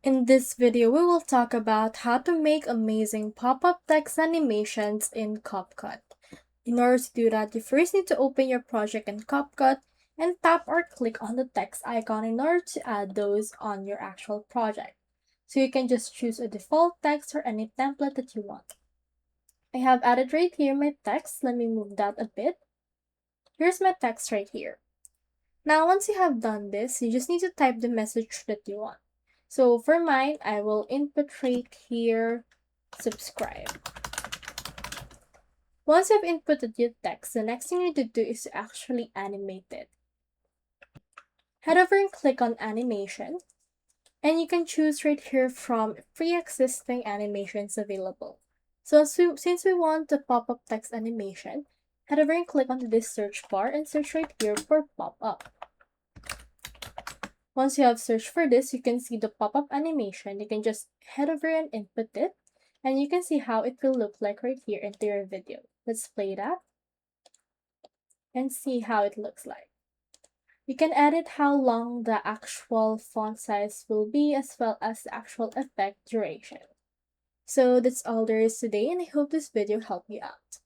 In this video, we will talk about how to make amazing pop-up text animations in CapCut. In order to do that, you first need to open your project in CapCut and tap or click on the text icon in order to add those on your actual project. So you can just choose a default text or any template that you want. I have added right here my text. Let me move that a bit. Here's my text right here. Now, once you have done this, you just need to type the message that you want. So for mine, I will input right here, subscribe. Once you've inputted your text, the next thing you need to do is to actually animate it. Head over and click on animation, and you can choose right here from pre-existing animations available. So since we want the pop-up text animation, head over and click on this search bar and search right here for pop-up. Once you have searched for this, you can see the pop-up animation. You can just head over and input it, and you can see how it will look like right here into your video. Let's play that and see how it looks like. You can edit how long the actual font size will be as well as the actual effect duration. So that's all there is today, and I hope this video helped you out.